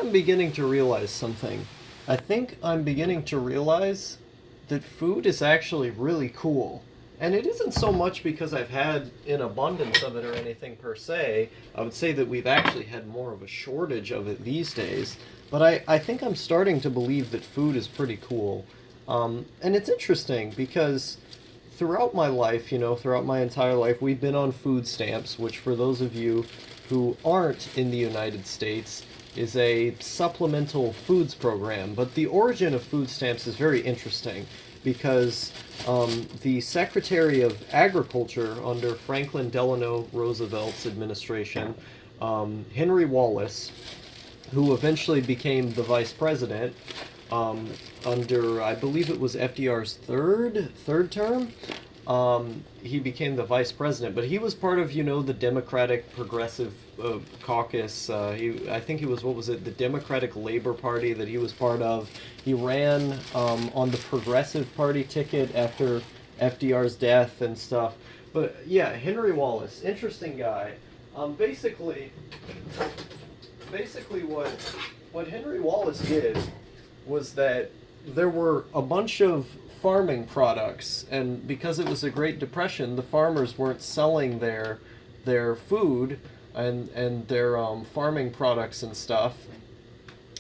I'm beginning to realize something. I think I'm beginning to realize that food is actually really cool. And it isn't so much because I've had an abundance of it or anything per se. I would say that we've actually had more of a shortage of it these days. But I think I'm starting to believe that food is pretty cool. And it's interesting because throughout my life, throughout my entire life, we've been on food stamps, which for those of you who aren't in the United States, is a supplemental foods program. But the origin of food stamps is very interesting because the Secretary of Agriculture under Franklin Delano Roosevelt's administration, Henry Wallace, who eventually became the vice president um, under, I believe it was FDR's third term. He became the vice president, but he was part of the Democratic Progressive Caucus. I think he was, what was it, the Democratic Labor Party that he was part of. He ran on the Progressive Party ticket after FDR's death and stuff. But yeah, Henry Wallace, interesting guy. Basically, what Henry Wallace did was that there were a bunch of farming products, and because it was a Great Depression, the farmers weren't selling their food and their farming products and stuff.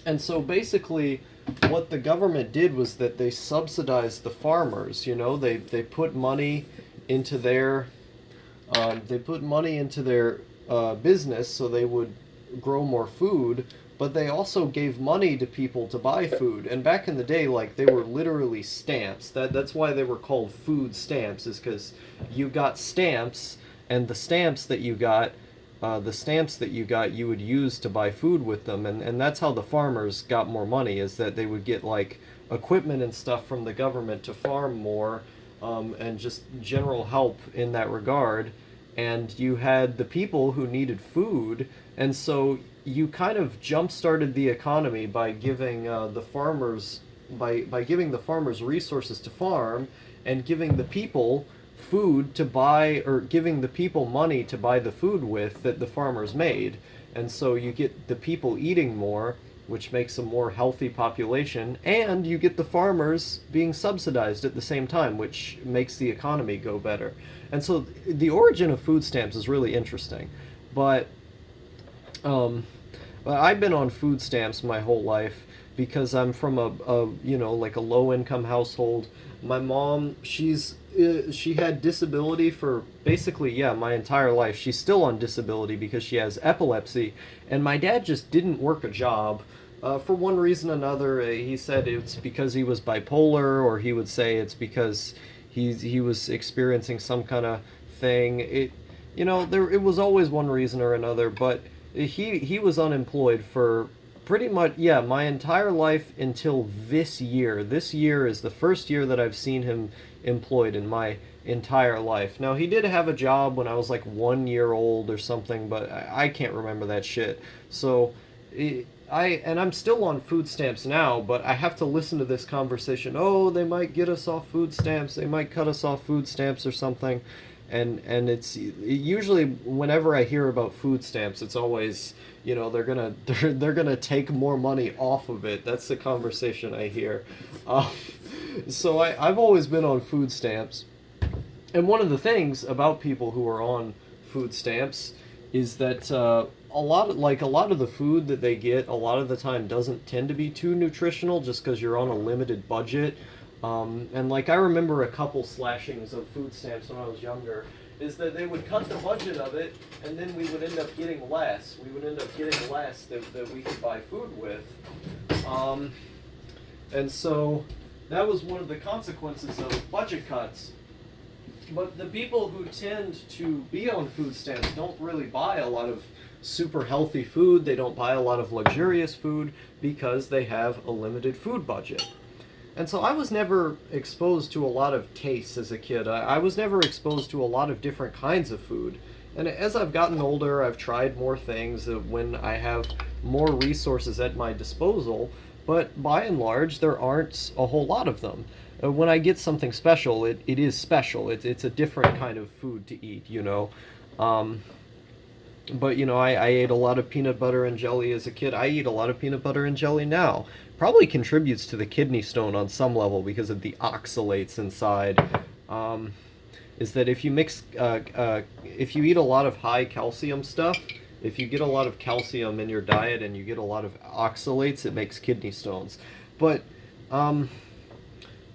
And so basically, what the government did was that they subsidized the farmers. They put money into their business so they would grow more food, but they also gave money to people to buy food. And back in the day, like, they were literally stamps. That's why they were called food stamps, is because you got stamps, and the stamps that you got, you would use to buy food with them. And that's how the farmers got more money, is that they would get like equipment and stuff from the government to farm more, and just general help in that regard. And you had the people who needed food, and so you kind of jump started the economy by giving the farmers by giving the farmers resources to farm, and giving the people food to buy, or giving the people money to buy the food with that the farmers made. And so you get the people eating more, which makes a more healthy population, and you get the farmers being subsidized at the same time, which makes the economy go better. And so the origin of food stamps is really interesting. But um, I've been on food stamps my whole life because I'm from like a low income household. My mom, she had disability for basically, yeah, my entire life. She's still on disability because she has epilepsy, and my dad just didn't work a job. For one reason or another, he said it's because he was bipolar, or he would say it's because he was experiencing some kind of thing. It was always one reason or another, but he was unemployed for pretty much, yeah, my entire life until this year. This year is the first year that I've seen him employed in my entire life. Now, he did have a job when I was like 1 year old or something, but I can't remember that shit. So I'm still on food stamps now, but I have to listen to this conversation. Oh, they might get us off food stamps. They might cut us off food stamps or something. And it's usually, whenever I hear about food stamps, it's always, they're gonna take more money off of it. That's the conversation I hear. Um, so I've always been on food stamps, and one of the things about people who are on food stamps is that a lot of the food that they get a lot of the time doesn't tend to be too nutritional, just because you're on a limited budget. And like, I remember a couple slashings of food stamps when I was younger, is that they would cut the budget of it, and then we would end up getting less. We would end up getting less that we could buy food with. Um, and so that was one of the consequences of budget cuts. But the people who tend to be on food stamps don't really buy a lot of super healthy food. They don't buy a lot of luxurious food because they have a limited food budget. And so I was never exposed to a lot of tastes as a kid. I was never exposed to a lot of different kinds of food. And as I've gotten older, I've tried more things when I have more resources at my disposal. But by and large, there aren't a whole lot of them. When I get something special, it is special. It's a different kind of food to eat. Um, But I ate a lot of peanut butter and jelly as a kid. I eat a lot of peanut butter and jelly now. Probably contributes to the kidney stone on some level because of the oxalates inside. Um, is that if you eat a lot of high calcium stuff, if you get a lot of calcium in your diet and you get a lot of oxalates, it makes kidney stones. But um,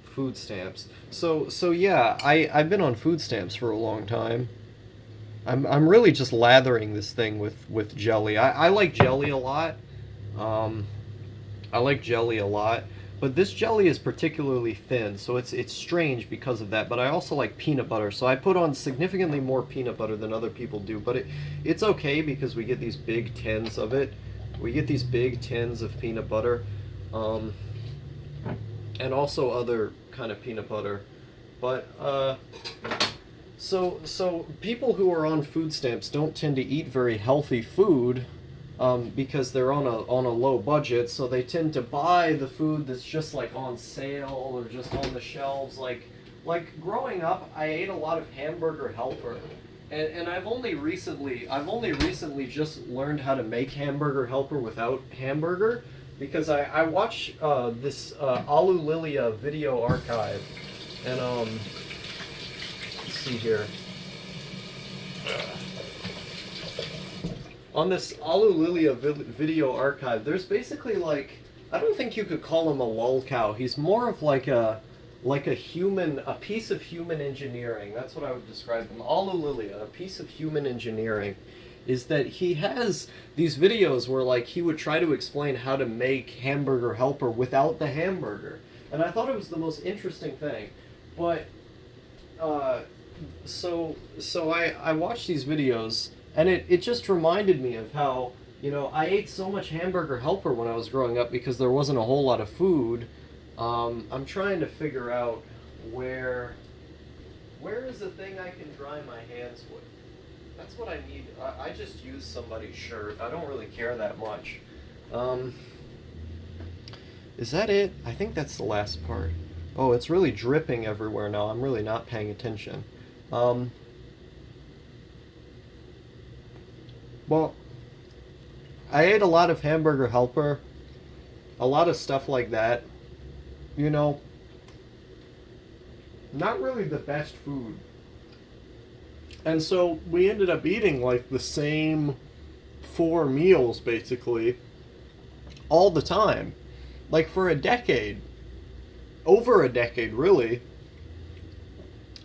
food stamps. So yeah, I've been on food stamps for a long time. I'm really just lathering this thing with jelly. I like jelly a lot. Um, I like jelly a lot, but this jelly is particularly thin, so it's strange because of that. But I also like peanut butter, so I put on significantly more peanut butter than other people do. But it's okay because we get these big tins of it. We get these big tins of peanut butter, um, and also other kind of peanut butter. But so people who are on food stamps don't tend to eat very healthy food, because they're on a low budget. So they tend to buy the food that's just like on sale or just on the shelves. Like growing up, I ate a lot of Hamburger Helper, and I've only recently just learned how to make Hamburger Helper without hamburger, because I watch this Alu Lilia video archive, and let's see here. On this Alu Lilia video archive, there's basically like, I don't think you could call him a lol cow. He's more of like a human, a piece of human engineering. That's what I would describe him. Alu Lilia, a piece of human engineering, is that he has these videos where like he would try to explain how to make Hamburger Helper without the hamburger, and I thought it was the most interesting thing. But uh, so I watched these videos, and it just reminded me of how, I ate so much Hamburger Helper when I was growing up because there wasn't a whole lot of food. I'm trying to figure out where is the thing I can dry my hands with. That's what I need. I just use somebody's shirt. I don't really care that much. Um, is that it? I think that's the last part. Oh, it's really dripping everywhere now. I'm really not paying attention. Um, well, I ate a lot of Hamburger Helper, a lot of stuff like that. You know, not really the best food. And so we ended up eating like the same four meals basically all the time. Like for a decade, over a decade really,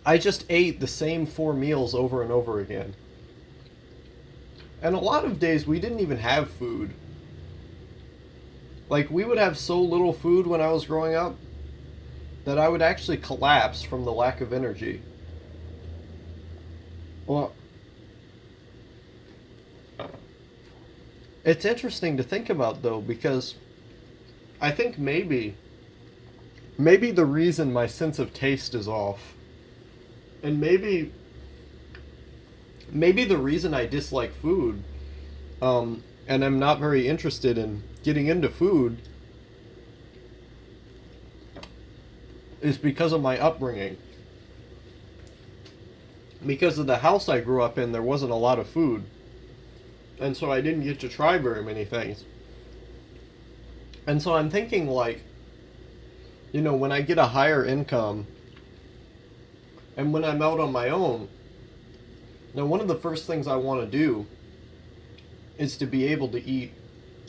I just ate the same four meals over and over again. And a lot of days we didn't even have food. Like we would have so little food when I was growing up that I would actually collapse from the lack of energy. Well, it's interesting to think about though, because I think maybe the reason my sense of taste is off, and maybe the reason I dislike food, and I'm not very interested in getting into food, is because of my upbringing. Because of the house I grew up in, there wasn't a lot of food, and so I didn't get to try very many things. And so I'm thinking, like, when I get a higher income and when I'm out on my own, now one of the first things I want to do is to be able to eat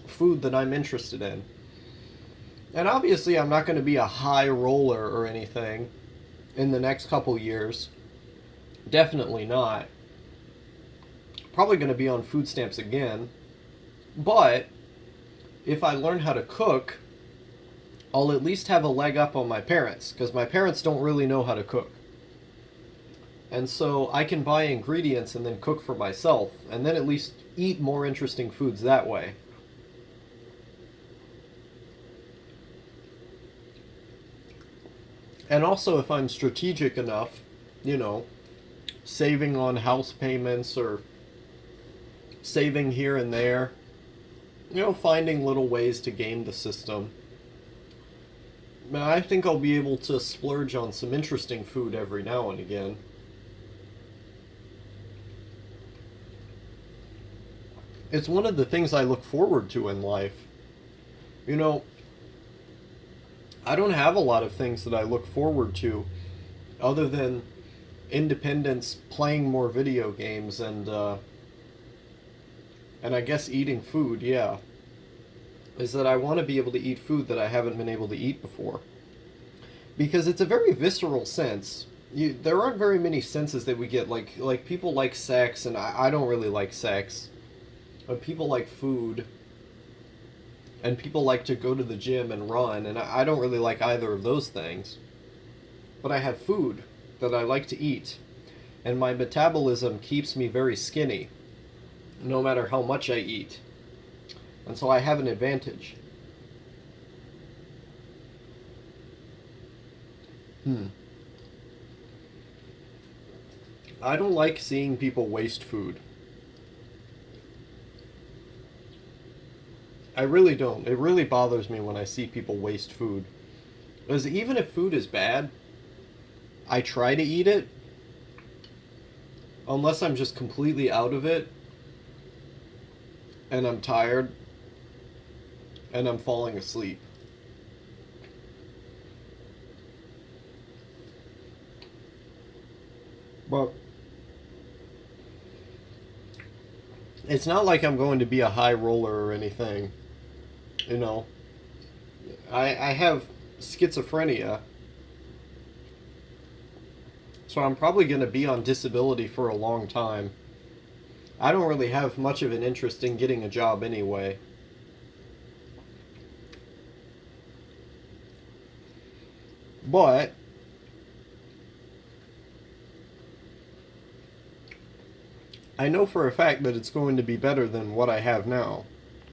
food that I'm interested in. And obviously, I'm not going to be a high roller or anything in the next couple years. Definitely not. Probably going to be on food stamps again. But if I learn how to cook, I'll at least have a leg up on my parents, because my parents don't really know how to cook. And so I can buy ingredients and then cook for myself, and then at least eat more interesting foods that way. And also, if I'm strategic enough, you know, saving on house payments or saving here and there, finding little ways to game the system, I think I'll be able to splurge on some interesting food every now and again. it's one of the things I look forward to in life. You know, I don't have a lot of things that I look forward to other than independence, playing more video games, and I guess eating food. Yeah, is that I want to be able to eat food that I haven't been able to eat before, because it's a very visceral sense. There aren't very many senses that we get. Like people like sex, and I don't really like sex. But people like food, and people like to go to the gym and run, and I don't really like either of those things. But I have food that I like to eat, and my metabolism keeps me very skinny, no matter how much I eat. And so I have an advantage. Hmm. I don't like seeing people waste food. I really don't. It really bothers me when I see people waste food. Because even if food is bad, I try to eat it unless I'm just completely out of it and I'm tired and I'm falling asleep. But it's not like I'm going to be a high roller or anything. You know, I have schizophrenia, so I'm probably going to be on disability for a long time. I don't really have much of an interest in getting a job anyway. But I know for a fact that it's going to be better than what I have now.